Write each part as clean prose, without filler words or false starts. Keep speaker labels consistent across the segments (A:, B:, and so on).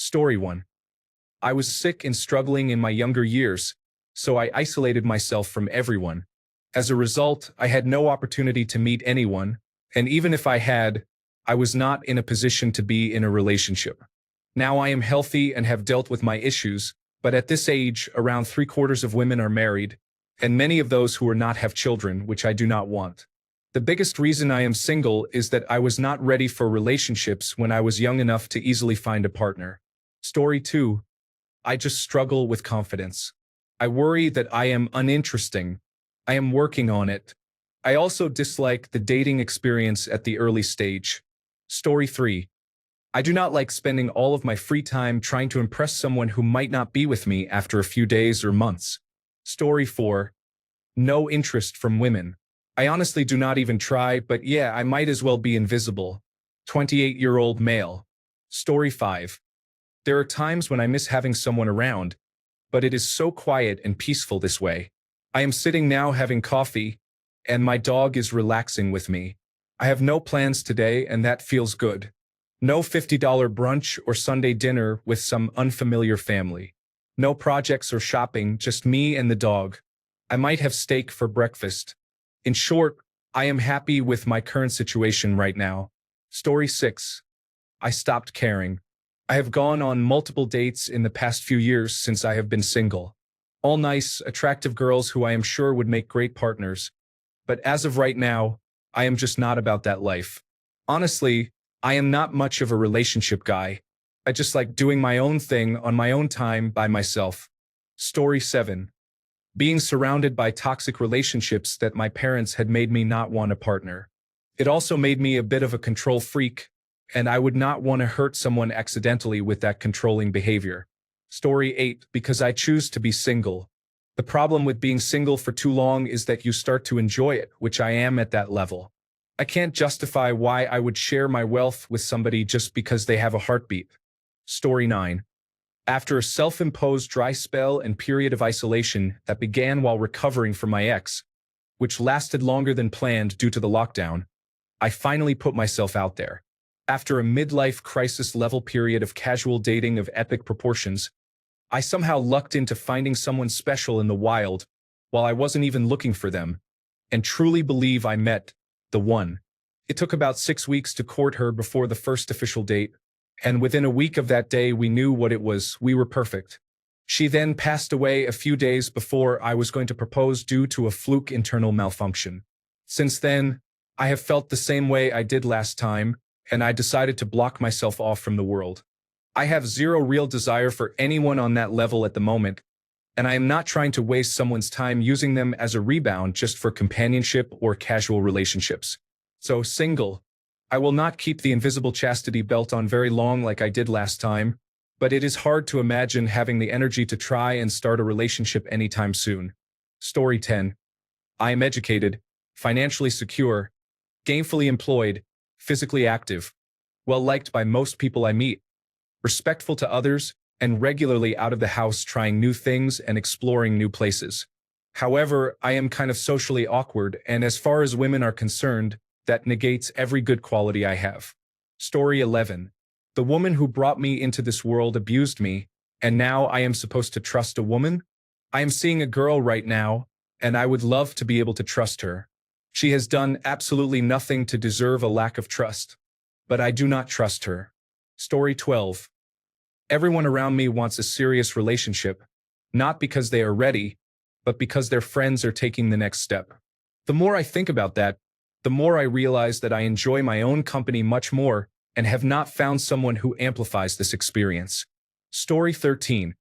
A: Story 1. I was sick and struggling in my younger years, so I isolated myself from everyone. As a result, I had no opportunity to meet anyone, and even if I had, I was not in a position to be in a relationship. Now I am healthy and have dealt with my issues, but at this age, around 3/4 of women are married, and many of those who are not have children, which I do not want. The biggest reason I am single is that I was not ready for relationships when I was young enough to easily find a partner. Story 2. I just struggle with confidence. I worry that I am uninteresting. I am working on it. I also dislike the dating experience at the early stage. Story 3. I do not like spending all of my free time trying to impress someone who might not be with me after a few days or months. Story 4. No interest from women. I honestly do not even try, but yeah, I might as well be invisible. 28-year-old male. Story 5. There are times when I miss having someone around, but it is so quiet and peaceful this way. I am sitting now having coffee, and my dog is relaxing with me. I have no plans today, and that feels good. No $50 brunch or Sunday dinner with some unfamiliar family. No projects or shopping, just me and the dog. I might have steak for breakfast. In short, I am happy with my current situation right now. Story 6. I stopped caring. I have gone on multiple dates in the past few years since I have been single. All nice, attractive girls who I am sure would make great partners. But as of right now, I am just not about that life. Honestly, I am not much of a relationship guy. I just like doing my own thing on my own time by myself. Story 7. Being surrounded by toxic relationships that my parents had made me not want a partner. It also made me a bit of a control freak, and I would not want to hurt someone accidentally with that controlling behavior. Story 8. Because I choose to be single. The problem with being single for too long is that you start to enjoy it, which I am at that level. I can't justify why I would share my wealth with somebody just because they have a heartbeat. Story 9. After a self-imposed dry spell and period of isolation that began while recovering from my ex, which lasted longer than planned due to the lockdown, I finally put myself out there. After a midlife crisis-level period of casual dating of epic proportions, I somehow lucked into finding someone special in the wild while I wasn't even looking for them, and truly believe I met the one. It took about 6 weeks to court her before the first official date, and within a week of that day we knew what it was. We were perfect. She then passed away a few days before I was going to propose due to a fluke internal malfunction. Since then, I have felt the same way I did last time, and I decided to block myself off from the world. I have zero real desire for anyone on that level at the moment, and I am not trying to waste someone's time using them as a rebound just for companionship or casual relationships. So, single. I will not keep the invisible chastity belt on very long like I did last time, but it is hard to imagine having the energy to try and start a relationship anytime soon. Story 10. I am educated, financially secure, gainfully employed, physically active, well-liked by most people I meet, respectful to others, and regularly out of the house trying new things and exploring new places. However, I am kind of socially awkward, and as far as women are concerned, that negates every good quality I have. Story 11. The woman who brought me into this world abused me, and now I am supposed to trust a woman? I am seeing a girl right now, and I would love to be able to trust her. She has done absolutely nothing to deserve a lack of trust, but I do not trust her. Story 12. Everyone around me wants a serious relationship, not because they are ready, but because their friends are taking the next step. The more I think about that, the more I realize that I enjoy my own company much more and have not found someone who amplifies this experience. Story 13.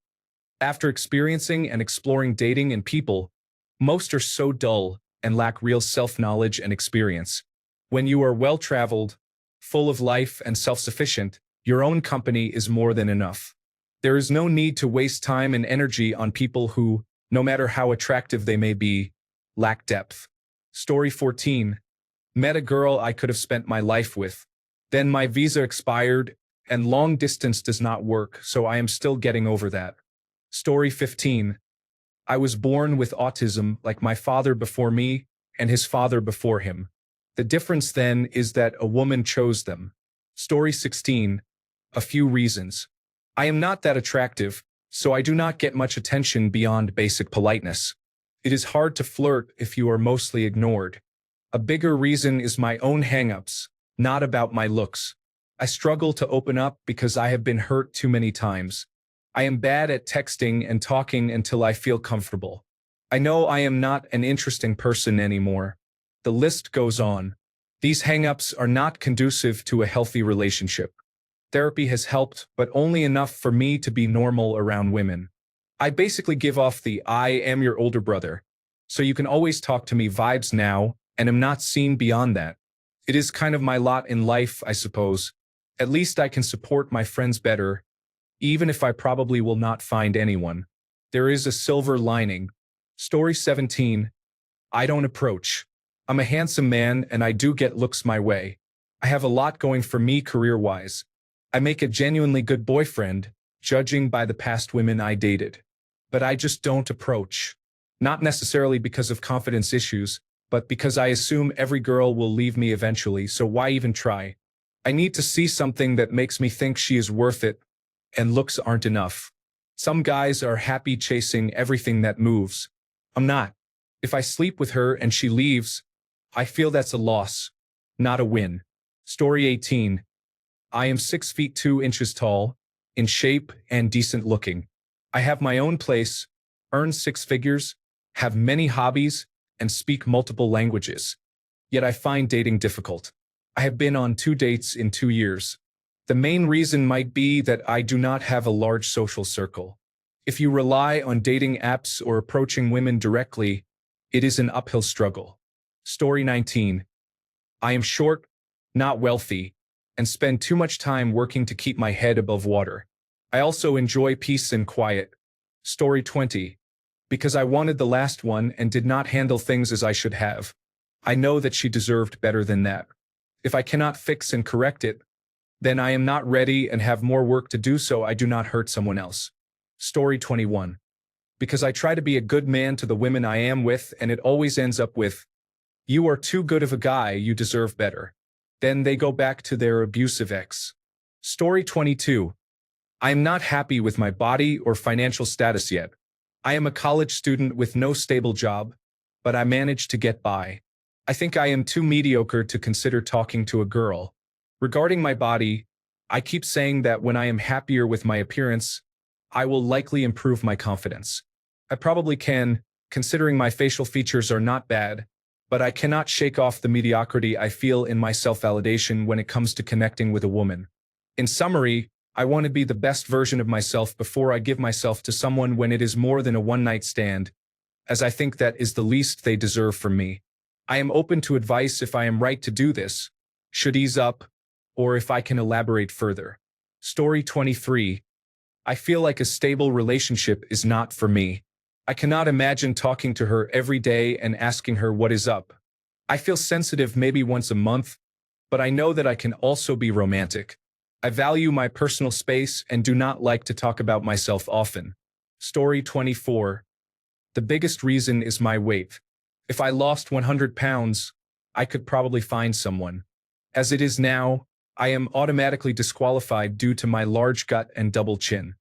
A: After experiencing and exploring dating and people, most are so dull and lack real self-knowledge and experience. When you are well-traveled, full of life and self-sufficient, your own company is more than enough. There is no need to waste time and energy on people who, no matter how attractive they may be, lack depth. Story 14. Met a girl I could have spent my life with. Then my visa expired, and long distance does not work, so I am still getting over that. Story 15. I was born with autism like my father before me and his father before him. The difference then is that a woman chose them. Story 16. A few reasons. I am not that attractive, so I do not get much attention beyond basic politeness. It is hard to flirt if you are mostly ignored. A bigger reason is my own hang-ups, not about my looks. I struggle to open up because I have been hurt too many times. I am bad at texting and talking until I feel comfortable. I know I am not an interesting person anymore. The list goes on. These hang-ups are not conducive to a healthy relationship. Therapy has helped, but only enough for me to be normal around women. I basically give off the "I am your older brother, so you can always talk to me" vibes now, and am not seen beyond that. It is kind of my lot in life, I suppose. At least I can support my friends better, even if I probably will not find anyone. There is a silver lining. Story 17. I don't approach. I'm a handsome man and I do get looks my way. I have a lot going for me career-wise. I make a genuinely good boyfriend, judging by the past women I dated. But I just don't approach. Not necessarily because of confidence issues, but because I assume every girl will leave me eventually, so why even try? I need to see something that makes me think she is worth it, and looks aren't enough. Some guys are happy chasing everything that moves. I'm not. If I sleep with her and she leaves, I feel that's a loss, not a win. Story 18. I am 6 feet 2 inches tall, in shape and decent looking. I have my own place, earn 6 figures, have many hobbies, and speak multiple languages. Yet I find dating difficult. I have been on 2 dates in 2 years. The main reason might be that I do not have a large social circle. If you rely on dating apps or approaching women directly, it is an uphill struggle. Story 19. I am short, not wealthy, and spend too much time working to keep my head above water. I also enjoy peace and quiet. Story 20. Because I wanted the last one and did not handle things as I should have. I know that she deserved better than that. If I cannot fix and correct it, then I am not ready and have more work to do so I do not hurt someone else. Story 21. Because I try to be a good man to the women I am with and it always ends up with, "You are too good of a guy, you deserve better." Then they go back to their abusive ex. Story 22. I am not happy with my body or financial status yet. I am a college student with no stable job, but I manage to get by. I think I am too mediocre to consider talking to a girl. Regarding my body, I keep saying that when I am happier with my appearance, I will likely improve my confidence. I probably can, considering my facial features are not bad, but I cannot shake off the mediocrity I feel in my self-validation when it comes to connecting with a woman. In summary, I want to be the best version of myself before I give myself to someone when it is more than a one-night stand, as I think that is the least they deserve from me. I am open to advice if I am right to do this, should ease up, or if I can elaborate further. Story 23. I feel like a stable relationship is not for me. I cannot imagine talking to her every day and asking her what is up. I feel sensitive maybe once a month, but I know that I can also be romantic. I value my personal space and do not like to talk about myself often. Story 24. The biggest reason is my weight. If I lost 100 pounds, I could probably find someone. As it is now, I am automatically disqualified due to my large gut and double chin.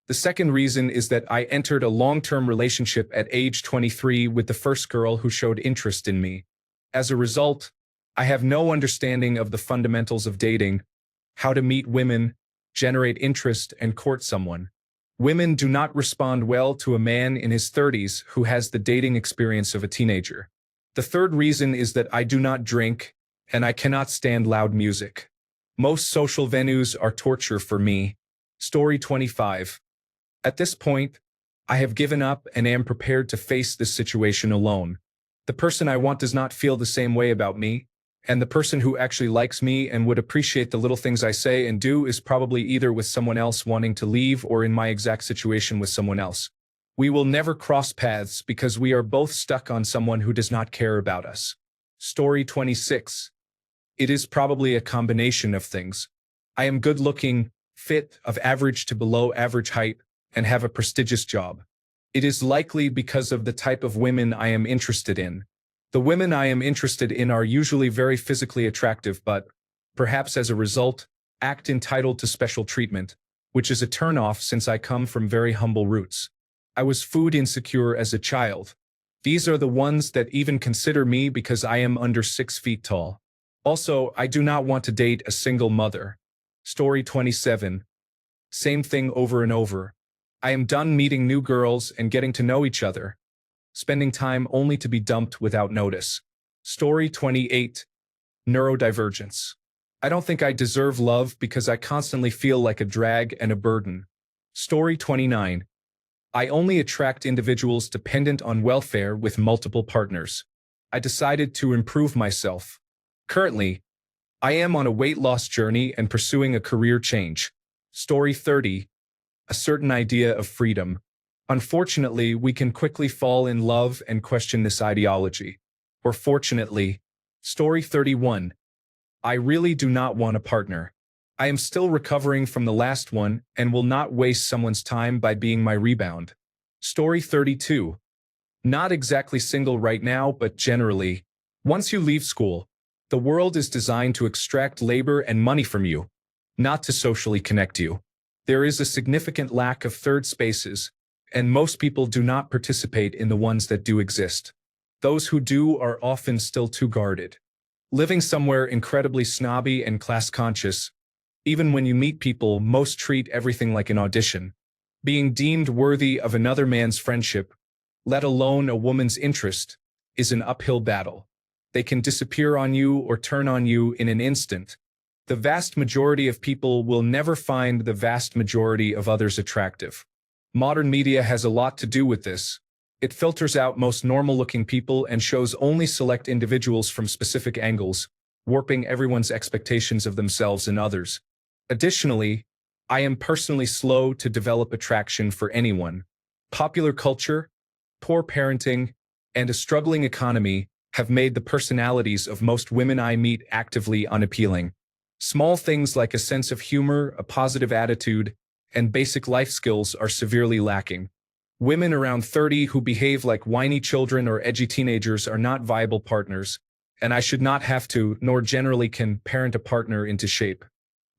A: The second reason is that I entered a long-term relationship at age 23 with the first girl who showed interest in me. As a result, I have no understanding of the fundamentals of dating, how to meet women, generate interest, and court someone. Women do not respond well to a man in his 30s who has the dating experience of a teenager. The third reason is that I do not drink, and I cannot stand loud music. Most social venues are torture for me. Story 25. At this point, I have given up and am prepared to face this situation alone. The person I want does not feel the same way about me, and the person who actually likes me and would appreciate the little things I say and do is probably either with someone else wanting to leave or in my exact situation with someone else. We will never cross paths because we are both stuck on someone who does not care about us. Story 26. It is probably a combination of things. I am good-looking, fit, of average to below average height, and have a prestigious job. It is likely because of the type of women I am interested in. The women I am interested in are usually very physically attractive but, perhaps as a result, act entitled to special treatment. which is a turnoff since I come from very humble roots. I was food insecure as a child. These are the ones that even consider me because I am under 6 feet tall. Also, I do not want to date a single mother. Story 27. Same thing over and over. I am done meeting new girls and getting to know each other, spending time only to be dumped without notice. Story 28. Neurodivergence. I don't think I deserve love because I constantly feel like a drag and a burden. Story 29. I only attract individuals dependent on welfare with multiple partners. I decided to improve myself. Currently, I am on a weight loss journey and pursuing a career change. Story 30. A certain idea of freedom. Unfortunately, we can quickly fall in love and question this ideology. Or fortunately. Story 31. I really do not want a partner. I am still recovering from the last one and will not waste someone's time by being my rebound. Story 32. Not exactly single right now, but generally. Once you leave school, the world is designed to extract labor and money from you, not to socially connect you. There is a significant lack of third spaces, and most people do not participate in the ones that do exist. Those who do are often still too guarded. Living somewhere incredibly snobby and class-conscious, even when you meet people, most treat everything like an audition. Being deemed worthy of another man's friendship, let alone a woman's interest, is an uphill battle. They can disappear on you or turn on you in an instant. The vast majority of people will never find the vast majority of others attractive. Modern media has a lot to do with this. It filters out most normal-looking people and shows only select individuals from specific angles, warping everyone's expectations of themselves and others. Additionally, I am personally slow to develop attraction for anyone. Popular culture, poor parenting, and a struggling economy have made the personalities of most women I meet actively unappealing. Small things like a sense of humor, a positive attitude, and basic life skills are severely lacking. Women around 30 who behave like whiny children or edgy teenagers are not viable partners, and I should not have to, nor generally can, parent a partner into shape.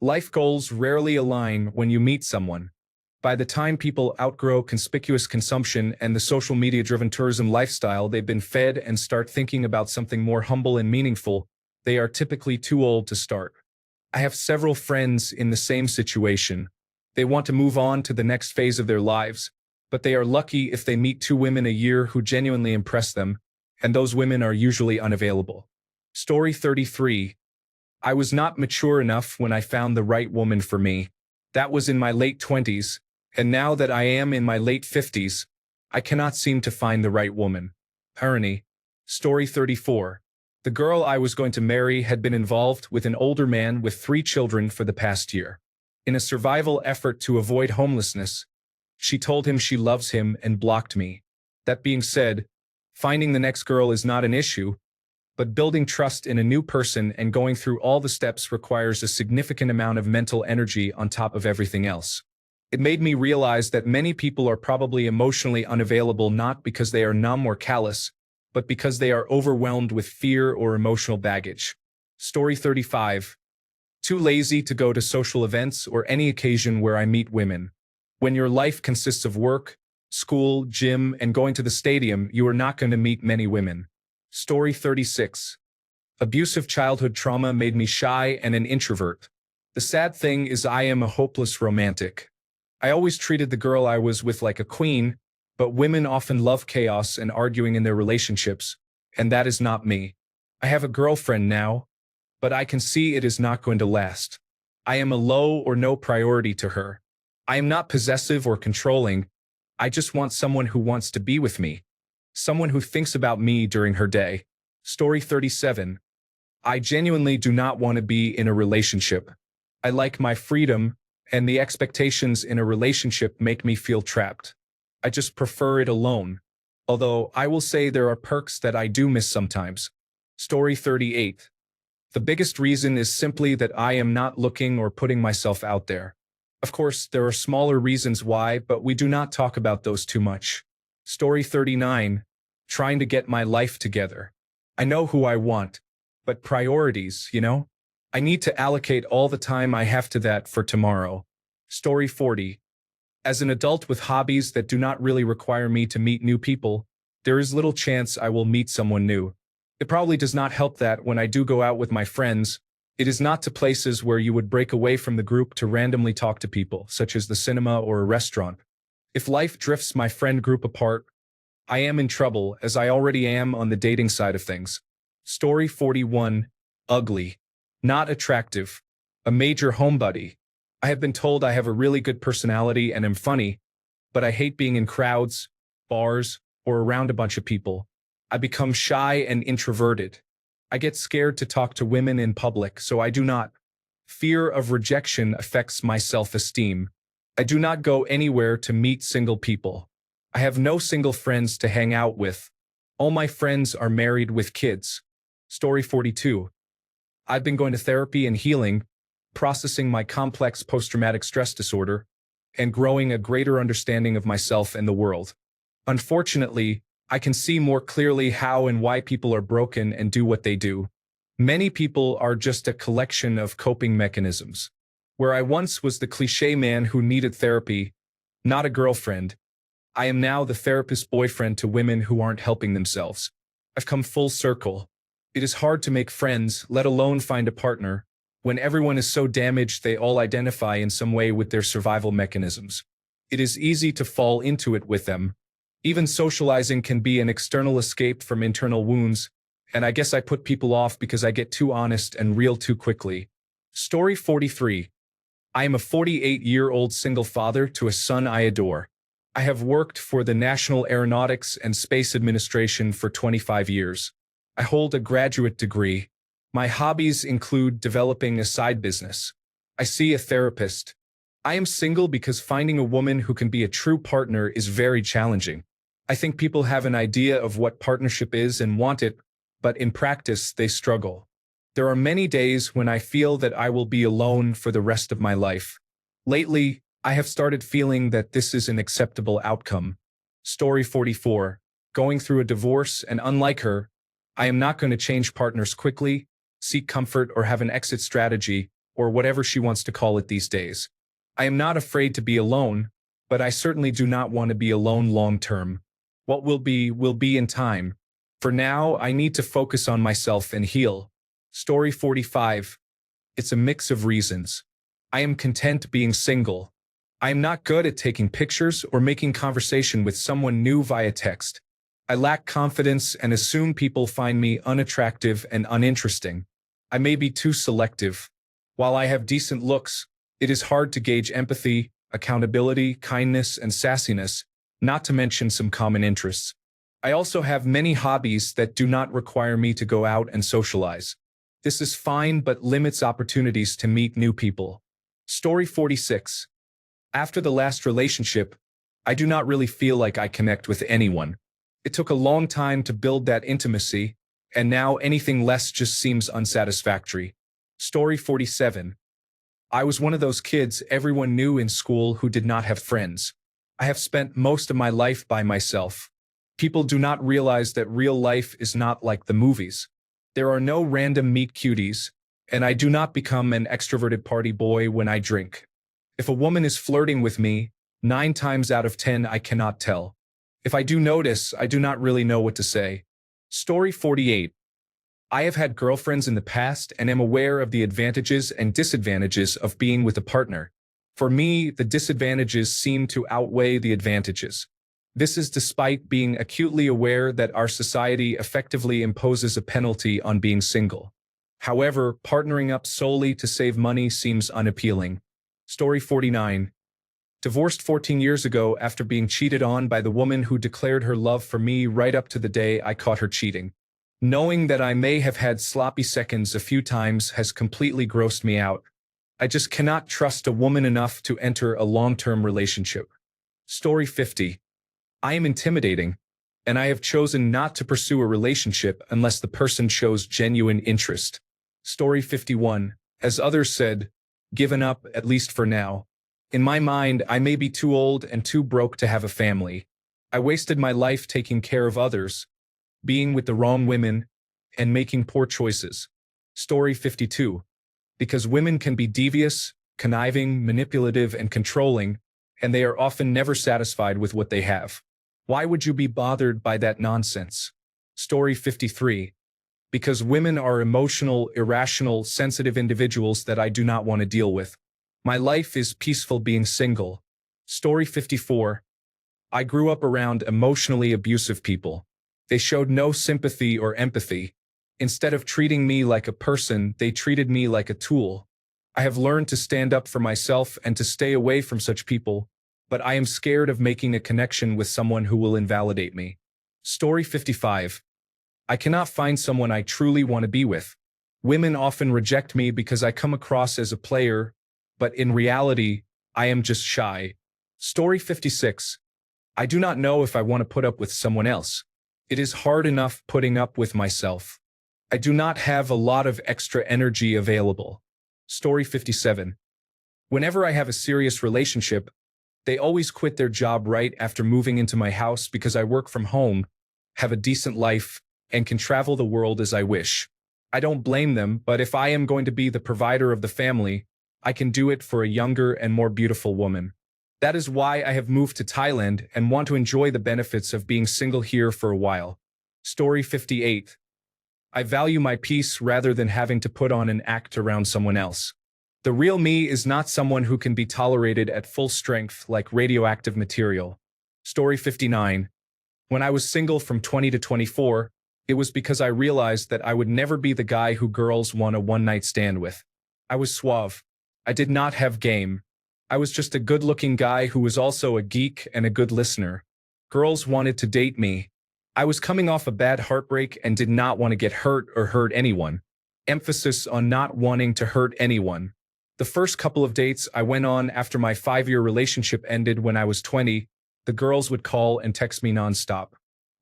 A: Life goals rarely align when you meet someone. By the time people outgrow conspicuous consumption and the social media-driven tourism lifestyle they've been fed and start thinking about something more humble and meaningful, they are typically too old to start. I have several friends in the same situation. They want to move on to the next phase of their lives, but they are lucky if they meet 2 women a year who genuinely impress them, and those women are usually unavailable. Story 33. I was not mature enough when I found the right woman for me. That was in my late 20s, and now that I am in my late 50s, I cannot seem to find the right woman. Irony. Story 34. The girl I was going to marry had been involved with an older man with 3 children for the past year. In a survival effort to avoid homelessness, she told him she loves him and blocked me. That being said, finding the next girl is not an issue, but building trust in a new person and going through all the steps requires a significant amount of mental energy on top of everything else. It made me realize that many people are probably emotionally unavailable not because they are numb or callous, but because they are overwhelmed with fear or emotional baggage. Story 35. Too lazy to go to social events or any occasion where I meet women. When your life consists of work, school, gym, and going to the stadium, you are not going to meet many women. Story 36. Abusive childhood trauma made me shy and an introvert. The sad thing is I am a hopeless romantic. I always treated the girl I was with like a queen, but women often love chaos and arguing in their relationships, and that is not me. I have a girlfriend now, but I can see it is not going to last. I am a low or no priority to her. I am not possessive or controlling. I just want someone who wants to be with me. Someone who thinks about me during her day. Story 37. I genuinely do not want to be in a relationship. I like my freedom, and the expectations in a relationship make me feel trapped. I just prefer it alone. Although I will say there are perks that I do miss sometimes. Story 38. The biggest reason is simply that I am not looking or putting myself out there. Of course, there are smaller reasons why, but we do not talk about those too much. Story 39. Trying to get my life together. I know who I want, but priorities, I need to allocate all the time I have to that for tomorrow. Story 40. As an adult with hobbies that do not really require me to meet new people, there is little chance I will meet someone new. It probably does not help that when I do go out with my friends, it is not to places where you would break away from the group to randomly talk to people, such as the cinema or a restaurant. If life drifts my friend group apart, I am in trouble, as I already am on the dating side of things. Story 41. Ugly. Not attractive. A major homebody. I have been told I have a really good personality and am funny, but I hate being in crowds, bars, or around a bunch of people. I become shy and introverted. I get scared to talk to women in public, so I do not. Fear of rejection affects my self-esteem. I do not go anywhere to meet single people. I have no single friends to hang out with. All my friends are married with kids. Story 42. I've been going to therapy and healing, processing my complex post-traumatic stress disorder, and growing a greater understanding of myself and the world. Unfortunately, I can see more clearly how and why people are broken and do what they do. Many people are just a collection of coping mechanisms. Where I once was the cliché man who needed therapy, not a girlfriend, I am now the therapist boyfriend to women who aren't helping themselves. I've come full circle. It is hard to make friends, let alone find a partner, when everyone is so damaged they all identify in some way with their survival mechanisms. It is easy to fall into it with them. Even socializing can be an external escape from internal wounds, and I guess I put people off because I get too honest and real too quickly. Story 43. I am a 48-year-old single father to a son I adore. I have worked for the National Aeronautics and Space Administration for 25 years. I hold a graduate degree. My hobbies include developing a side business. I see a therapist. I am single because finding a woman who can be a true partner is very challenging. I think people have an idea of what partnership is and want it, but in practice they struggle. There are many days when I feel that I will be alone for the rest of my life. Lately, I have started feeling that this is an acceptable outcome. Story 44. Going through a divorce, and unlike her, I am not going to change partners quickly, seek comfort, or have an exit strategy, or whatever she wants to call it these days. I am not afraid to be alone, but I certainly do not want to be alone long term. What will be in time. For now, I need to focus on myself and heal. Story 45. It's a mix of reasons. I am content being single. I am not good at taking pictures or making conversation with someone new via text. I lack confidence and assume people find me unattractive and uninteresting. I may be too selective. While I have decent looks, it is hard to gauge empathy, accountability, kindness, and sassiness, not to mention some common interests. I also have many hobbies that do not require me to go out and socialize. This is fine but limits opportunities to meet new people. Story 46. After the last relationship, I do not really feel like I connect with anyone. It took a long time to build that intimacy, and now anything less just seems unsatisfactory. Story 47. I was one of those kids everyone knew in school who did not have friends. I have spent most of my life by myself. People do not realize that real life is not like the movies. There are no random meet cuties, and I do not become an extroverted party boy when I drink. If a woman is flirting with me, 9 times out of 10 I cannot tell. If I do notice, I do not really know what to say. Story 48. I have had girlfriends in the past and am aware of the advantages and disadvantages of being with a partner. For me, the disadvantages seem to outweigh the advantages. This is despite being acutely aware that our society effectively imposes a penalty on being single. However, partnering up solely to save money seems unappealing. Story 49. Divorced 14 years ago after being cheated on by the woman who declared her love for me right up to the day I caught her cheating. Knowing that I may have had sloppy seconds a few times has completely grossed me out. I just cannot trust a woman enough to enter a long-term relationship. Story 50. I am intimidating, and I have chosen not to pursue a relationship unless the person shows genuine interest. Story 51. As others said, given up, at least for now. In my mind, I may be too old and too broke to have a family. I wasted my life taking care of others, being with the wrong women, and making poor choices. Story 52. Because women can be devious, conniving, manipulative, and controlling, and they are often never satisfied with what they have. Why would you be bothered by that nonsense? Story 53. Because women are emotional, irrational, sensitive individuals that I do not want to deal with. My life is peaceful being single. Story 54. I grew up around emotionally abusive people. They showed no sympathy or empathy. Instead of treating me like a person, they treated me like a tool. I have learned to stand up for myself and to stay away from such people, but I am scared of making a connection with someone who will invalidate me. Story 55. I cannot find someone I truly want to be with. Women often reject me because I come across as a player, but in reality, I am just shy. Story 56. I do not know if I want to put up with someone else. It is hard enough putting up with myself. I do not have a lot of extra energy available. Story 57. Whenever I have a serious relationship, they always quit their job right after moving into my house because I work from home, have a decent life, and can travel the world as I wish. I don't blame them, but if I am going to be the provider of the family, I can do it for a younger and more beautiful woman. That is why I have moved to Thailand and want to enjoy the benefits of being single here for a while. Story 58. I value my peace rather than having to put on an act around someone else. The real me is not someone who can be tolerated at full strength like radioactive material. Story 59. When I was single from 20 to 24, it was because I realized that I would never be the guy who girls want a one-night stand with. I was suave. I did not have game. I was just a good-looking guy who was also a geek and a good listener. Girls wanted to date me. I was coming off a bad heartbreak and did not want to get hurt or hurt anyone. Emphasis on not wanting to hurt anyone. The first couple of dates I went on after my 5-year relationship ended when I was 20, the girls would call and text me nonstop.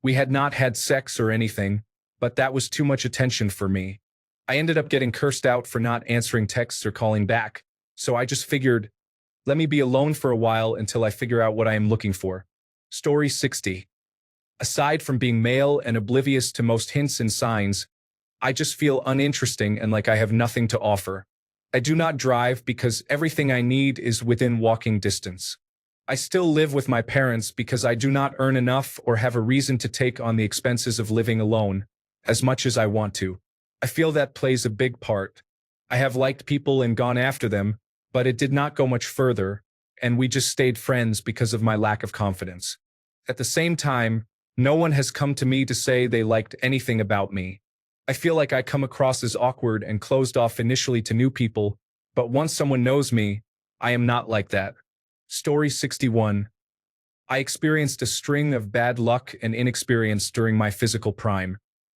A: We had not had sex or anything, but that was too much attention for me. I ended up getting cursed out for not answering texts or calling back, so I just figured, let me be alone for a while until I figure out what I am looking for. Story 60. Aside from being male and oblivious to most hints and signs, I just feel uninteresting and like I have nothing to offer. I do not drive because everything I need is within walking distance. I still live with my parents because I do not earn enough or have a reason to take on the expenses of living alone, as much as I want to. I feel that plays a big part. I have liked people and gone after them, but it did not go much further, and we just stayed friends because of my lack of confidence. At the same time, no one has come to me to say they liked anything about me. I feel like I come across as awkward and closed off initially to new people, but once someone knows me, I am not like that. Story 61. I experienced a string of bad luck and inexperience during my physical prime.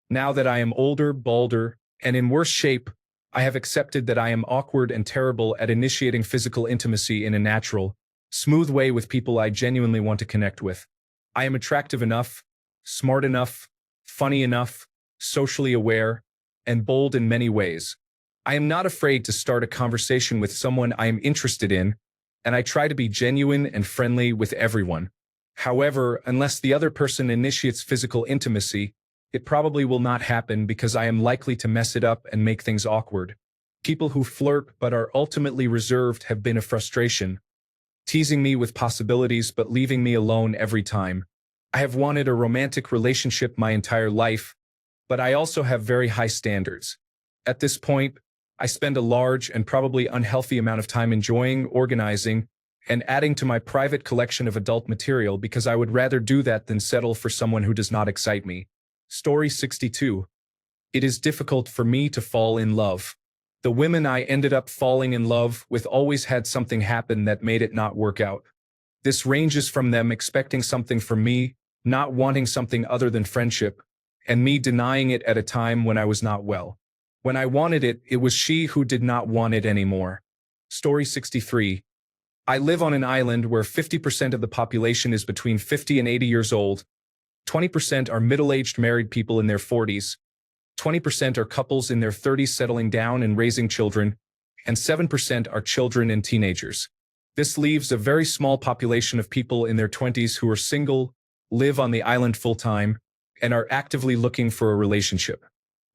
A: Now that I am older, balder, and in worse shape, I have accepted that I am awkward and terrible at initiating physical intimacy in a natural, smooth way with people I genuinely want to connect with. I am attractive enough, smart enough, funny enough, socially aware, and bold in many ways. I am not afraid to start a conversation with someone I am interested in, and I try to be genuine and friendly with everyone. However, unless the other person initiates physical intimacy, it probably will not happen because I am likely to mess it up and make things awkward. People who flirt but are ultimately reserved have been a frustration, teasing me with possibilities but leaving me alone every time. I have wanted a romantic relationship my entire life, but I also have very high standards. At this point, I spend a large and probably unhealthy amount of time enjoying, organizing, and adding to my private collection of adult material because I would rather do that than settle for someone who does not excite me. Story 62. It is difficult for me to fall in love. The women I ended up falling in love with always had something happen that made it not work out. This ranges from them expecting something from me, not wanting something other than friendship, and me denying it at a time when I was not well. When I wanted it, it was she who did not want it anymore. Story 63. I live on an island where 50% of the population is between 50 and 80 years old, 20% are middle-aged married people in their 40s, 20% are couples in their 30s settling down and raising children, and 7% are children and teenagers. This leaves a very small population of people in their 20s who are single, live on the island full-time, and are actively looking for a relationship.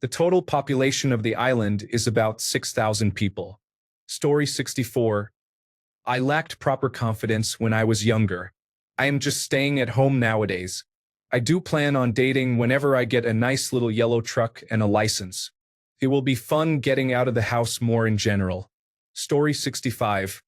A: The total population of the island is about 6,000 people. Story 64. I lacked proper confidence when I was younger. I am just staying at home nowadays. I do plan on dating whenever I get a nice little yellow truck and a license. It will be fun getting out of the house more in general. Story 65.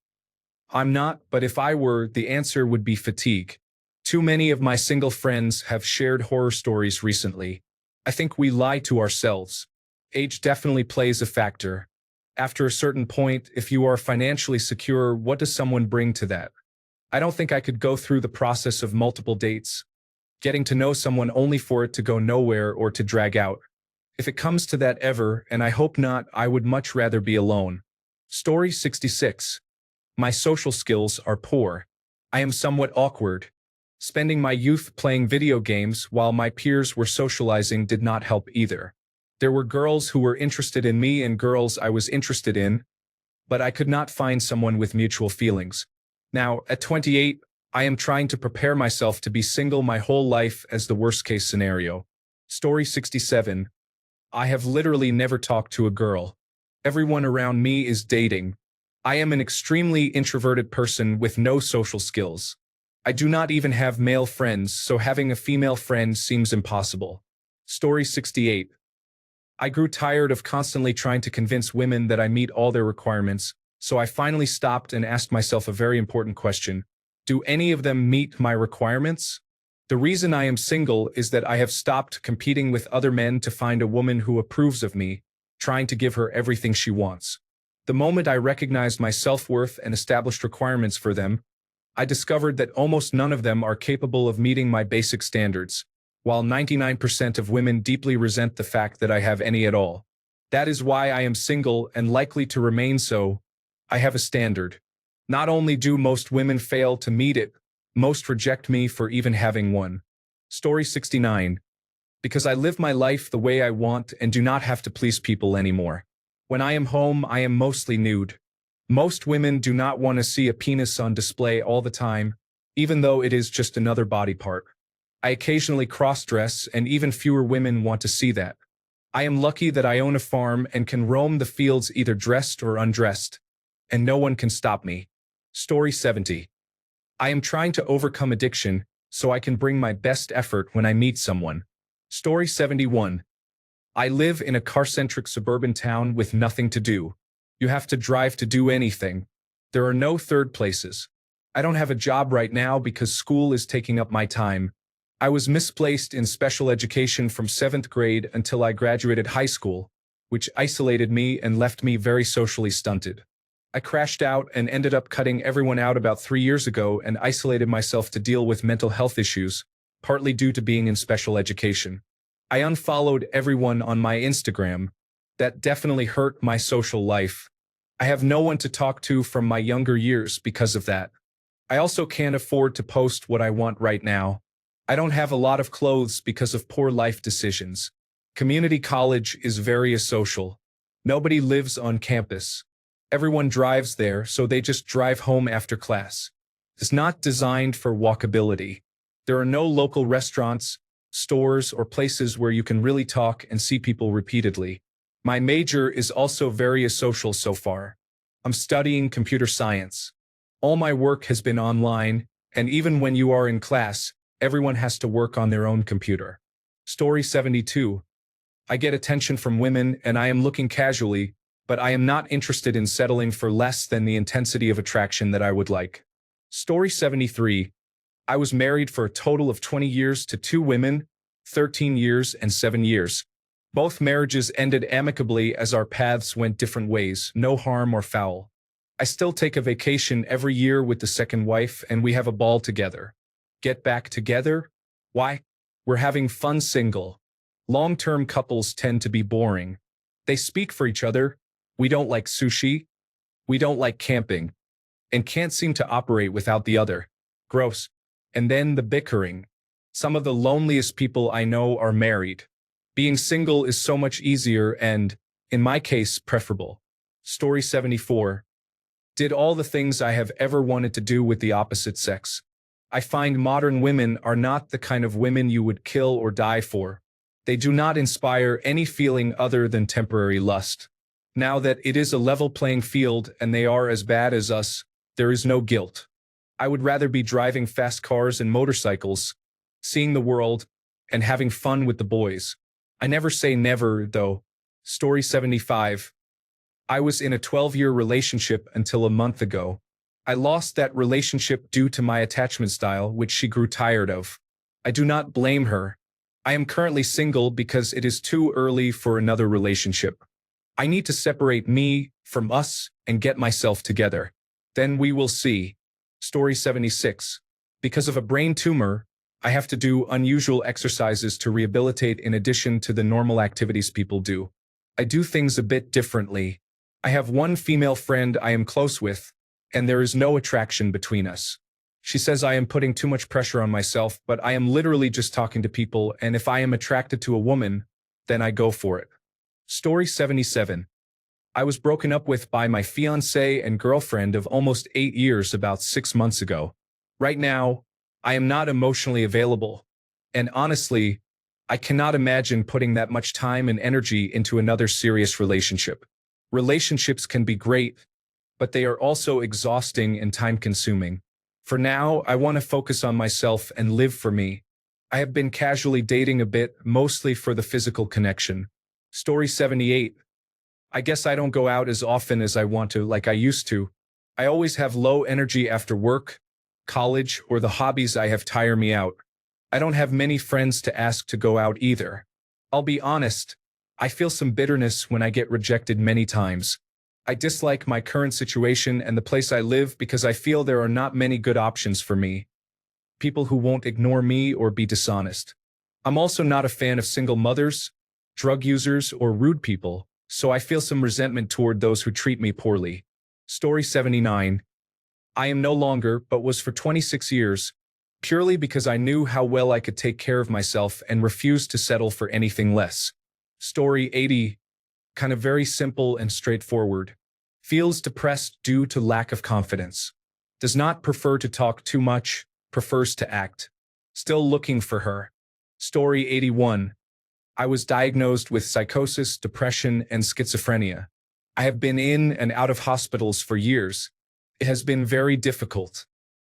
A: I'm not, but if I were, the answer would be fatigue. Too many of my single friends have shared horror stories recently. I think we lie to ourselves. Age definitely plays a factor. After a certain point, if you are financially secure, what does someone bring to that? I don't think I could go through the process of multiple dates, getting to know someone only for it to go nowhere or to drag out. If it comes to that ever, and I hope not, I would much rather be alone. Story 66. My social skills are poor. I am somewhat awkward. Spending my youth playing video games while my peers were socializing did not help either. There were girls who were interested in me and girls I was interested in, but I could not find someone with mutual feelings. Now, at 28, I am trying to prepare myself to be single my whole life as the worst-case scenario. Story 67. I have literally never talked to a girl. Everyone around me is dating. I am an extremely introverted person with no social skills. I do not even have male friends, so having a female friend seems impossible. Story 68. I grew tired of constantly trying to convince women that I meet all their requirements, so I finally stopped and asked myself a very important question. Do any of them meet my requirements? The reason I am single is that I have stopped competing with other men to find a woman who approves of me, trying to give her everything she wants. The moment I recognized my self-worth and established requirements for them, I discovered that almost none of them are capable of meeting my basic standards, while 99% of women deeply resent the fact that I have any at all. That is why I am single and likely to remain so. I have a standard. Not only do most women fail to meet it, most reject me for even having one. Story 69. Because I live my life the way I want and do not have to please people anymore. When I am home, I am mostly nude. Most women do not want to see a penis on display all the time, even though it is just another body part. I occasionally cross-dress, and even fewer women want to see that. I am lucky that I own a farm and can roam the fields either dressed or undressed, and no one can stop me. Story 70. I am trying to overcome addiction so I can bring my best effort when I meet someone. Story 71. I live in a car-centric suburban town with nothing to do. You have to drive to do anything. There are no third places. I don't have a job right now because school is taking up my time. I was misplaced in special education from 7th grade until I graduated high school, which isolated me and left me very socially stunted. I crashed out and ended up cutting everyone out about 3 years ago and isolated myself to deal with mental health issues, partly due to being in special education. I unfollowed everyone on my Instagram. That definitely hurt my social life. I have no one to talk to from my younger years because of that. I also can't afford to post what I want right now. I don't have a lot of clothes because of poor life decisions. Community college is very asocial. Nobody lives on campus. Everyone drives there, so they just drive home after class. It's not designed for walkability. There are no local restaurants, stores, or places where you can really talk and see people repeatedly. My major is also very asocial so far. I'm studying computer science. All my work has been online, and even when you are in class, everyone has to work on their own computer. Story 72. I get attention from women and I am looking casually, but I am not interested in settling for less than the intensity of attraction that I would like. Story 73. I was married for a total of 20 years to 2 women, 13 years and 7 years. Both marriages ended amicably as our paths went different ways, no harm or foul. I still take a vacation every year with the second wife and we have a ball together. Get back together? Why? We're having fun single. Long-term couples tend to be boring. They speak for each other. We don't like sushi. We don't like camping. And can't seem to operate without the other. Gross. And then the bickering. Some of the loneliest people I know are married. Being single is so much easier and, in my case, preferable. Story 74. Did all the things I have ever wanted to do with the opposite sex. I find modern women are not the kind of women you would kill or die for. They do not inspire any feeling other than temporary lust. Now that it is a level playing field and they are as bad as us, There is no guilt. I would rather be driving fast cars and motorcycles, seeing the world, and having fun with the boys. I never say never, though. Story 75. I was in a 12-year relationship until a month ago. I lost that relationship due to my attachment style, which she grew tired of. I do not blame her. I am currently single because it is too early for another relationship. I need to separate me from us and get myself together. Then we will see. Story 76. Because of a brain tumor, I have to do unusual exercises to rehabilitate in addition to the normal activities people do. I do things a bit differently. I have one female friend I am close with, and there is no attraction between us. She says I am putting too much pressure on myself, but I am literally just talking to people, and if I am attracted to a woman, then I go for it. Story 77. I was broken up with by my fiancé and girlfriend of almost 8 years about 6 months ago. Right now, I am not emotionally available, and honestly, I cannot imagine putting that much time and energy into another serious relationship. Relationships can be great, but they are also exhausting and time-consuming. For now, I want to focus on myself and live for me. I have been casually dating a bit, mostly for the physical connection. Story 78. I guess I don't go out as often as I want to, like I used to. I always have low energy after work, college, or the hobbies I have tire me out. I don't have many friends to ask to go out either. I'll be honest, I feel some bitterness when I get rejected many times. I dislike my current situation and the place I live because I feel there are not many good options for me. People who won't ignore me or be dishonest. I'm also not a fan of single mothers, drug users, or rude people, so I feel some resentment toward those who treat me poorly. Story 79. I am no longer, but was for 26 years, purely because I knew how well I could take care of myself and refused to settle for anything less. Story 80. Kind of very simple and straightforward. Feels depressed due to lack of confidence. Does not prefer to talk too much, prefers to act. Still looking for her. Story 81. I was diagnosed with psychosis, depression, and schizophrenia. I have been in and out of hospitals for years. It has been very difficult.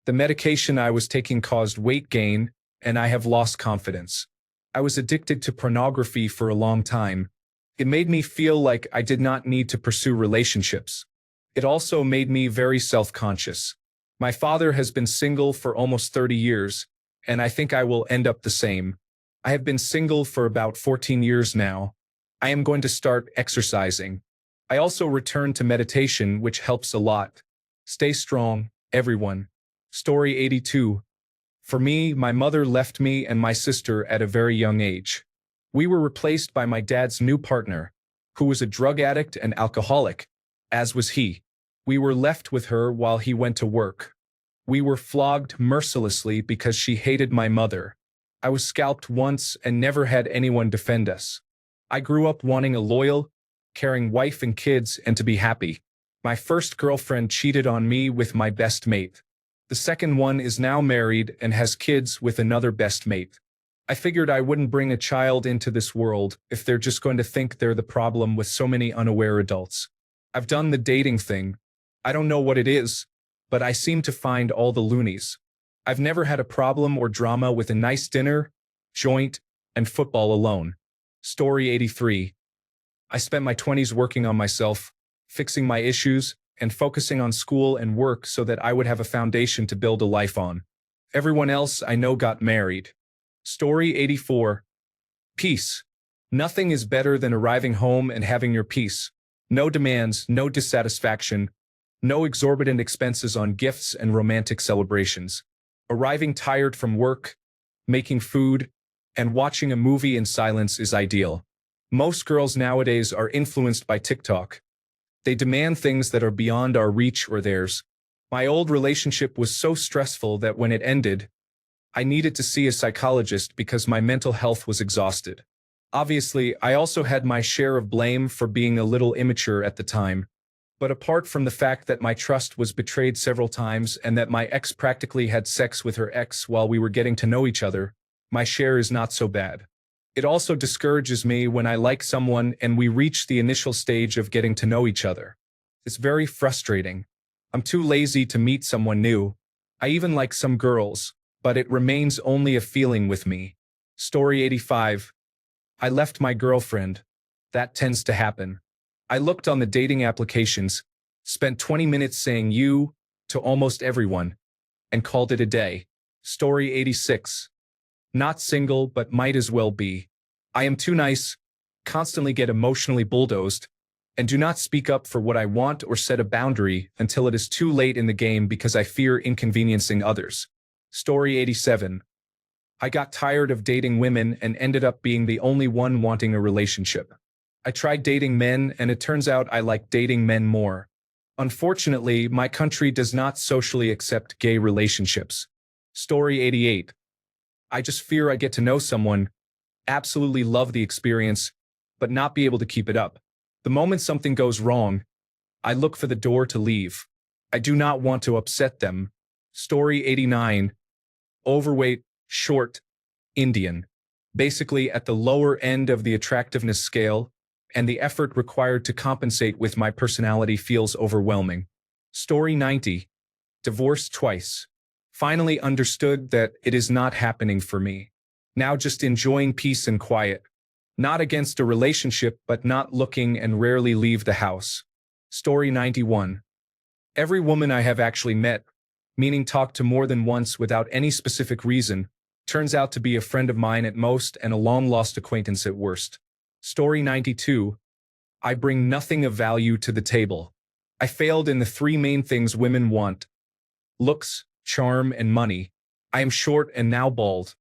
A: The medication I was taking caused weight gain, and I have lost confidence. I was addicted to pornography for a long time. It made me feel like I did not need to pursue relationships. It also made me very self-conscious. My father has been single for almost 30 years, and I think I will end up the same. I have been single for about 14 years now. I am going to start exercising. I also return to meditation, which helps a lot. Stay strong, everyone. Story 82. For me, my mother left me and my sister at a very young age. We were replaced by my dad's new partner, who was a drug addict and alcoholic, as was he. We were left with her while he went to work. We were flogged mercilessly because she hated my mother. I was scalped once and never had anyone defend us. I grew up wanting a loyal, caring wife and kids and to be happy. My first girlfriend cheated on me with my best mate. The second one is now married and has kids with another best mate. I figured I wouldn't bring a child into this world if they're just going to think they're the problem with so many unaware adults. I've done the dating thing. I don't know what it is, but I seem to find all the loonies. I've never had a problem or drama with a nice dinner, joint, and football alone. Story 83. I spent my 20s working on myself, fixing my issues, and focusing on school and work so that I would have a foundation to build a life on. Everyone else I know got married. Story 84. Peace. Nothing is better than arriving home and having your peace. No demands, no dissatisfaction, no exorbitant expenses on gifts and romantic celebrations. Arriving tired from work, making food, and watching a movie in silence is ideal. Most girls nowadays are influenced by TikTok. They demand things that are beyond our reach or theirs. My old relationship was so stressful that when it ended, I needed to see a psychologist because my mental health was exhausted. Obviously, I also had my share of blame for being a little immature at the time. But apart from the fact that my trust was betrayed several times and that my ex practically had sex with her ex while we were getting to know each other, my share is not so bad. It also discourages me when I like someone and we reach the initial stage of getting to know each other. It's very frustrating. I'm too lazy to meet someone new. I even like some girls, but it remains only a feeling with me. Story 85. I left my girlfriend. That tends to happen. I looked on the dating applications, spent 20 minutes saying you to almost everyone, and called it a day. Story 86. Not single, but might as well be. I am too nice, constantly get emotionally bulldozed, and do not speak up for what I want or set a boundary until it is too late in the game because I fear inconveniencing others. Story 87. I got tired of dating women and ended up being the only one wanting a relationship. I tried dating men and it turns out I like dating men more. Unfortunately, my country does not socially accept gay relationships. Story 88. I just fear I get to know someone, absolutely love the experience, but not be able to keep it up. The moment something goes wrong, I look for the door to leave. I do not want to upset them. Story 89. Overweight, short, Indian. Basically at the lower end of the attractiveness scale, and the effort required to compensate with my personality feels overwhelming. Story 90. Divorced twice. Finally understood that it is not happening for me. Now just enjoying peace and quiet. Not against a relationship, but not looking and rarely leave the house. Story 91. Every woman I have actually met, meaning talked to more than once without any specific reason, turns out to be a friend of mine at most and a long-lost acquaintance at worst. Story 92. I bring nothing of value to the table. I failed in the three main things women want: looks, charm, and money. I am short and now bald.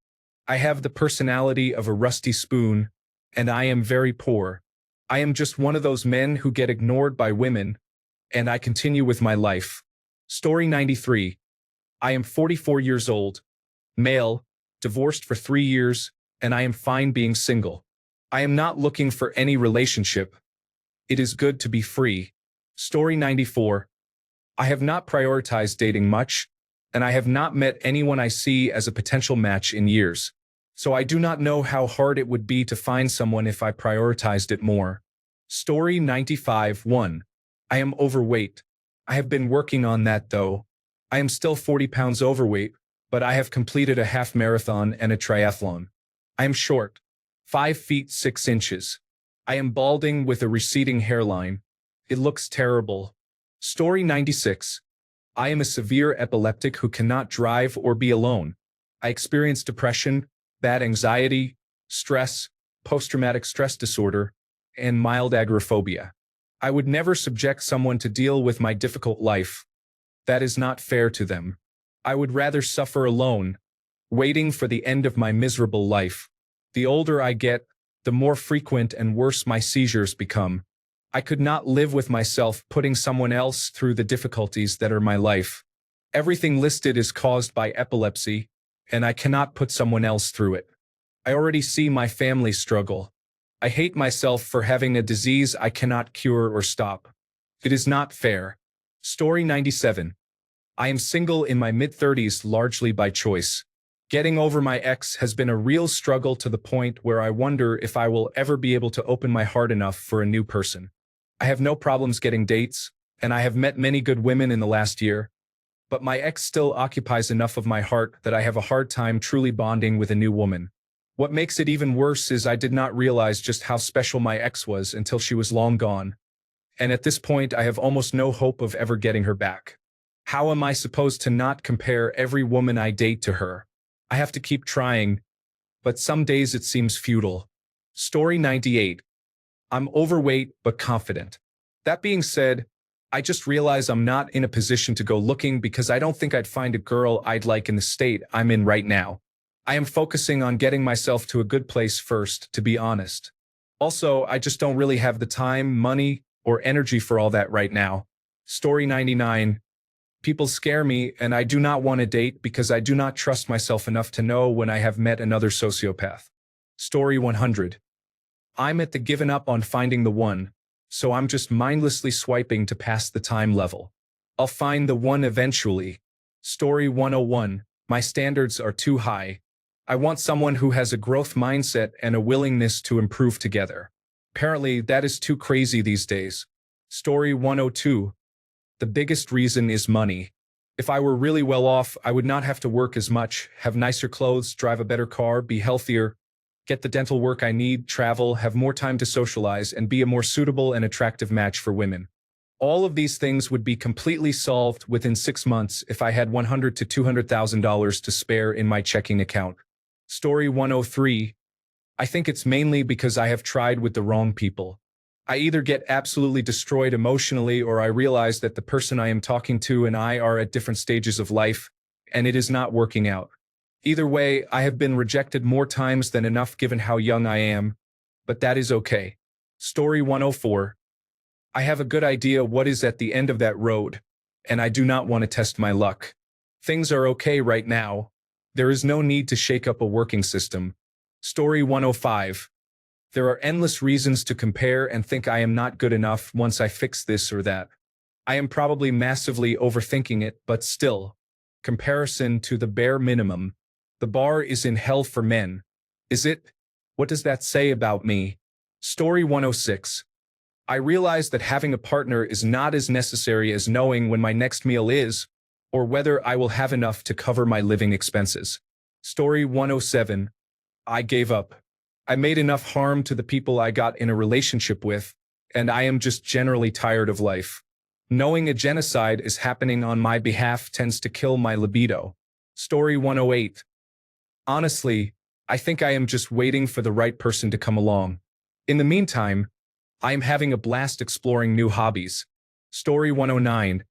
A: I have the personality of a rusty spoon, and I am very poor. I am just one of those men who get ignored by women, and I continue with my life. Story 93. I am 44 years old, male, divorced for 3 years, and I am fine being single. I am not looking for any relationship. It is good to be free. Story 94. I have not prioritized dating much, and I have not met anyone I see as a potential match in years. So I do not know how hard it would be to find someone if I prioritized it more. Story 95. 1. I am overweight. I have been working on that though. I am still 40 pounds overweight, but I have completed a half marathon and a triathlon. I am short, 5 feet 6 inches. I am balding with a receding hairline. It looks terrible. Story 96. I am a severe epileptic who cannot drive or be alone. I experience depression, bad anxiety, stress, post-traumatic stress disorder, and mild agoraphobia. I would never subject someone to deal with my difficult life. That is not fair to them. I would rather suffer alone, waiting for the end of my miserable life. The older I get, the more frequent and worse my seizures become. I could not live with myself putting someone else through the difficulties that are my life. Everything listed is caused by epilepsy, and I cannot put someone else through it. I already see my family struggle. I hate myself for having a disease I cannot cure or stop. It is not fair. Story 97. I am single in my mid-30s largely by choice. Getting over my ex has been a real struggle to the point where I wonder if I will ever be able to open my heart enough for a new person. I have no problems getting dates, and I have met many good women in the last year, but my ex still occupies enough of my heart that I have a hard time truly bonding with a new woman. What makes it even worse is I did not realize just how special my ex was until she was long gone, and at this point I have almost no hope of ever getting her back. How am I supposed to not compare every woman I date to her? I have to keep trying, but some days it seems futile. Story 98. I'm overweight but confident. That being said, I just realize I'm not in a position to go looking because I don't think I'd find a girl I'd like in the state I'm in right now. I am focusing on getting myself to a good place first, to be honest. Also, I just don't really have the time, money, or energy for all that right now. Story 99. People scare me, and I do not want to date because I do not trust myself enough to know when I have met another sociopath. Story 100. I'm at the given up on finding the one, so I'm just mindlessly swiping to pass the time level. I'll find the one eventually. Story 101. My standards are too high. I want someone who has a growth mindset and a willingness to improve together. Apparently, that is too crazy these days. Story 102. The biggest reason is money. If I were really well off, I would not have to work as much, have nicer clothes, drive a better car, be healthier, get the dental work I need, travel, have more time to socialize, and be a more suitable and attractive match for women. All of these things would be completely solved within 6 months if I had $100,000 to $200,000 to spare in my checking account. Story 103. I think it's mainly because I have tried with the wrong people. I either get absolutely destroyed emotionally or I realize that the person I am talking to and I are at different stages of life, and it is not working out. Either way, I have been rejected more times than enough given how young I am, but that is okay. Story 104. I have a good idea what is at the end of that road, and I do not want to test my luck. Things are okay right now. There is no need to shake up a working system. Story 105. There are endless reasons to compare and think I am not good enough once I fix this or that. I am probably massively overthinking it, but still. Comparison to the bare minimum. The bar is in hell for men. Is it? What does that say about me? Story 106. I realize that having a partner is not as necessary as knowing when my next meal is, or whether I will have enough to cover my living expenses. Story 107. I gave up. I made enough harm to the people I got in a relationship with, and I am just generally tired of life. Knowing a genocide is happening on my behalf tends to kill my libido. Story 108. Honestly, I think I am just waiting for the right person to come along. In the meantime, I am having a blast exploring new hobbies. Story 109.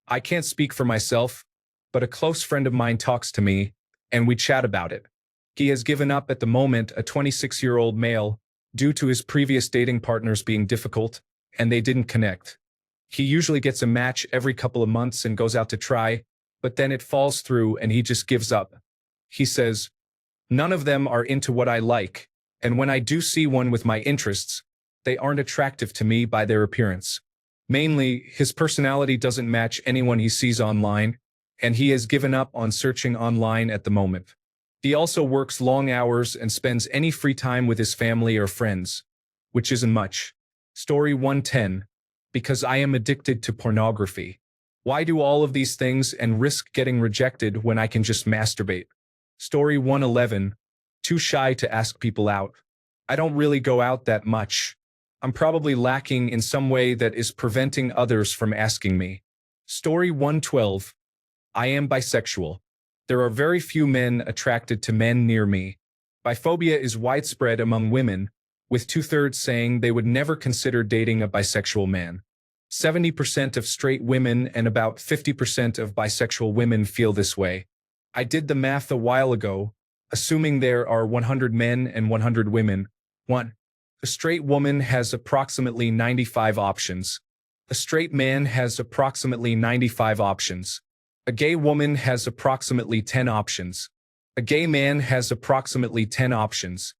A: I can't speak for myself, but a close friend of mine talks to me, and we chat about it. He has given up at the moment, a 26-year-old male, due to his previous dating partners being difficult, and they didn't connect. He usually gets a match every couple of months and goes out to try, but then it falls through and he just gives up. He says, "None of them are into what I like, and when I do see one with my interests, they aren't attractive to me by their appearance. Mainly, his personality doesn't match anyone he sees online, and he has given up on searching online at the moment. He also works long hours and spends any free time with his family or friends, which isn't much." Story 110. Because I am addicted to pornography. Why do all of these things and risk getting rejected when I can just masturbate? Story 111. Too shy to ask people out. I don't really go out that much. I'm probably lacking in some way that is preventing others from asking me. Story 112. I am bisexual. There are very few men attracted to men near me. Biphobia is widespread among women, with 2/3 saying they would never consider dating a bisexual man. 70% of straight women and about 50% of bisexual women feel this way. I did the math a while ago, assuming there are 100 men and 100 women. 1. A straight woman has approximately 95 options. A straight man has approximately 95 options. A gay woman has approximately 10 options. A gay man has approximately 10 options.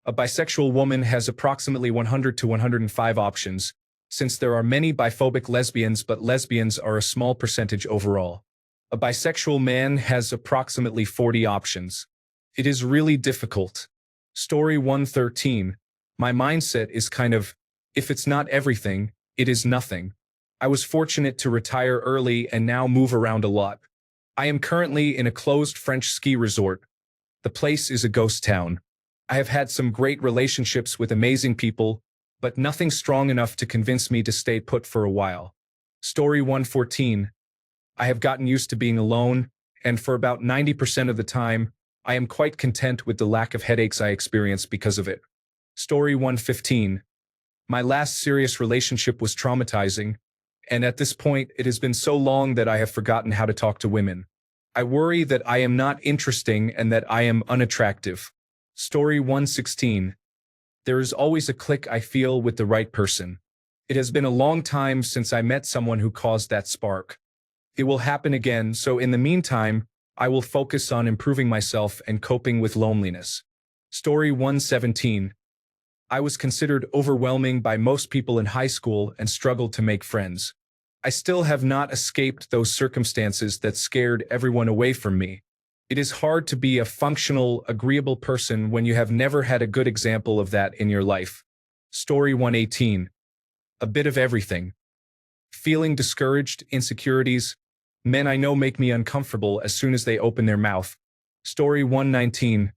A: A bisexual woman has approximately 100 to 105 options, since there are many biphobic lesbians, but lesbians are a small percentage overall. A bisexual man has approximately 40 options. It is really difficult. Story 113. My mindset is kind of, if it's not everything, it is nothing. I was fortunate to retire early and now move around a lot. I am currently in a closed French ski resort. The place is a ghost town. I have had some great relationships with amazing people, but nothing strong enough to convince me to stay put for a while. Story 114. I have gotten used to being alone, and for about 90% of the time, I am quite content with the lack of headaches I experience because of it. Story 115. My last serious relationship was traumatizing, and at this point, it has been so long that I have forgotten how to talk to women. I worry that I am not interesting and that I am unattractive. Story 116. There is always a click I feel with the right person. It has been a long time since I met someone who caused that spark. It will happen again, so in the meantime, I will focus on improving myself and coping with loneliness. Story 117. I was considered overwhelming by most people in high school and struggled to make friends. I still have not escaped those circumstances that scared everyone away from me. It is hard to be a functional, agreeable person when you have never had a good example of that in your life. Story 118. A bit of everything. Feeling discouraged, insecurities. Men I know make me uncomfortable as soon as they open their mouth. Story 119.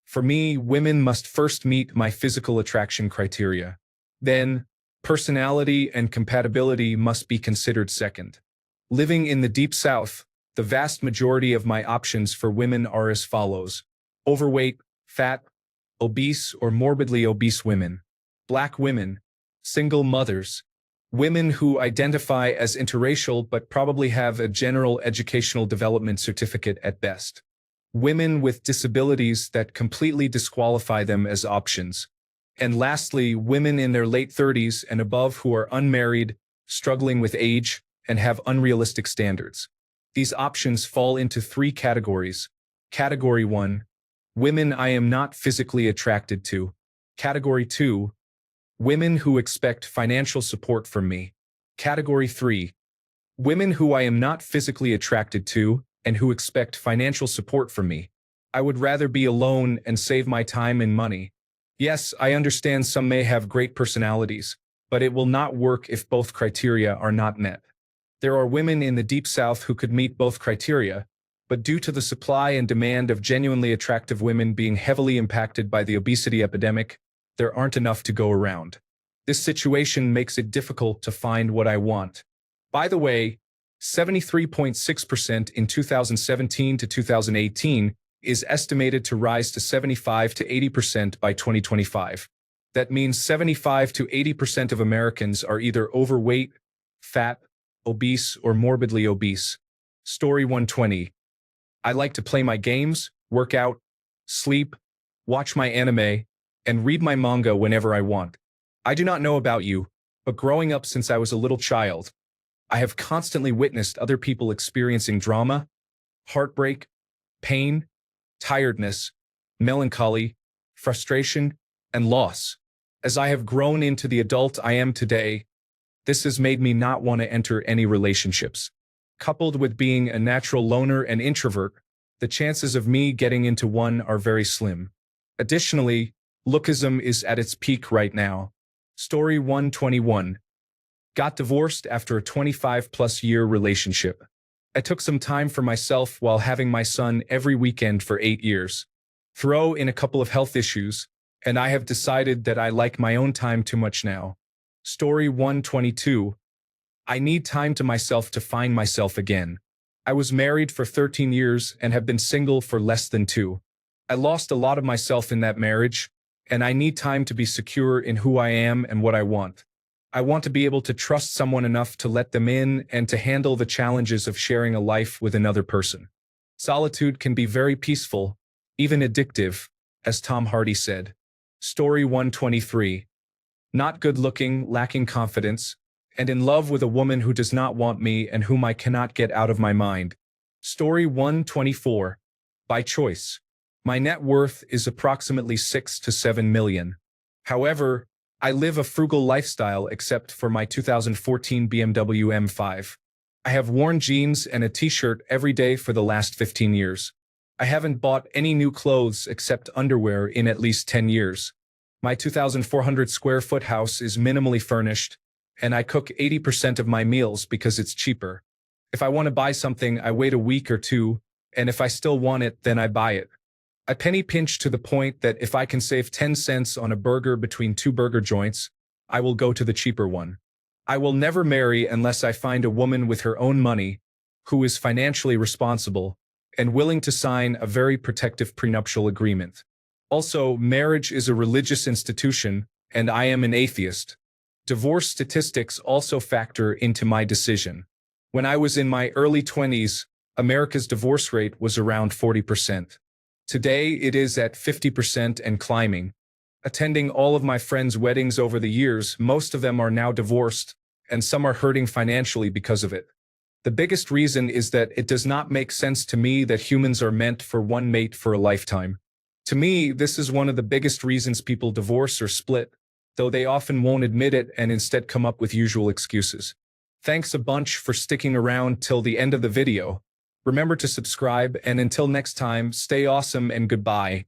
A: For me, women must first meet my physical attraction criteria. Then, personality and compatibility must be considered second. Living in the Deep South, the vast majority of my options for women are as follows: overweight, fat, obese or morbidly obese women, black women, single mothers, women who identify as interracial but probably have a general educational development certificate at best, women with disabilities that completely disqualify them as options, and lastly, women in their late 30s and above who are unmarried, struggling with age, and have unrealistic standards. These options fall into three categories. Category 1, women I am not physically attracted to. Category 2, women who expect financial support from me. Category 3, women who I am not physically attracted to and who expect financial support from me. I would rather be alone and save my time and money. Yes, I understand some may have great personalities, but it will not work if both criteria are not met. There are women in the Deep South who could meet both criteria, but due to the supply and demand of genuinely attractive women being heavily impacted by the obesity epidemic, there aren't enough to go around. This situation makes it difficult to find what I want. By the way, 73.6% in 2017 to 2018 is estimated to rise to 75 to 80% by 2025. That means 75 to 80% of Americans are either overweight, fat, obese, or morbidly obese. Story 120. I like to play my games, work out, sleep, watch my anime, and read my manga whenever I want. I do not know about you, but growing up since I was a little child, I have constantly witnessed other people experiencing drama, heartbreak, pain, tiredness, melancholy, frustration, and loss. As I have grown into the adult I am today, this has made me not want to enter any relationships. Coupled with being a natural loner and introvert, the chances of me getting into one are very slim. Additionally, lookism is at its peak right now. Story 121. Got divorced after a 25-plus year relationship. I took some time for myself while having my son every weekend for 8 years. Throw in a couple of health issues, and I have decided that I like my own time too much now. Story 122. I need time to myself to find myself again. I was married for 13 years and have been single for less than 2. I lost a lot of myself in that marriage, and I need time to be secure in who I am and what I want. I want to be able to trust someone enough to let them in and to handle the challenges of sharing a life with another person. Solitude can be very peaceful, even addictive, as Tom Hardy said. Story 123. Not good looking, lacking confidence, and in love with a woman who does not want me and whom I cannot get out of my mind. Story 124. By choice. My net worth is approximately 6 to 7 million. However, I live a frugal lifestyle except for my 2014 BMW M5. I have worn jeans and a t-shirt every day for the last 15 years. I haven't bought any new clothes except underwear in at least 10 years. My 2,400 square foot house is minimally furnished, and I cook 80% of my meals because it's cheaper. If I want to buy something, I wait a week or two, and if I still want it, then I buy it. I penny pinch to the point that if I can save 10 cents on a burger between 2 burger joints, I will go to the cheaper one. I will never marry unless I find a woman with her own money, who is financially responsible, and willing to sign a very protective prenuptial agreement. Also, marriage is a religious institution, and I am an atheist. Divorce statistics also factor into my decision. When I was in my early 20s, America's divorce rate was around 40%. Today, it is at 50% and climbing. Attending all of my friends' weddings over the years, most of them are now divorced, and some are hurting financially because of it. The biggest reason is that it does not make sense to me that humans are meant for one mate for a lifetime. To me, this is one of the biggest reasons people divorce or split, though they often won't admit it and instead come up with usual excuses. Thanks a bunch for sticking around till the end of the video. Remember to subscribe, and until next time, stay awesome and goodbye.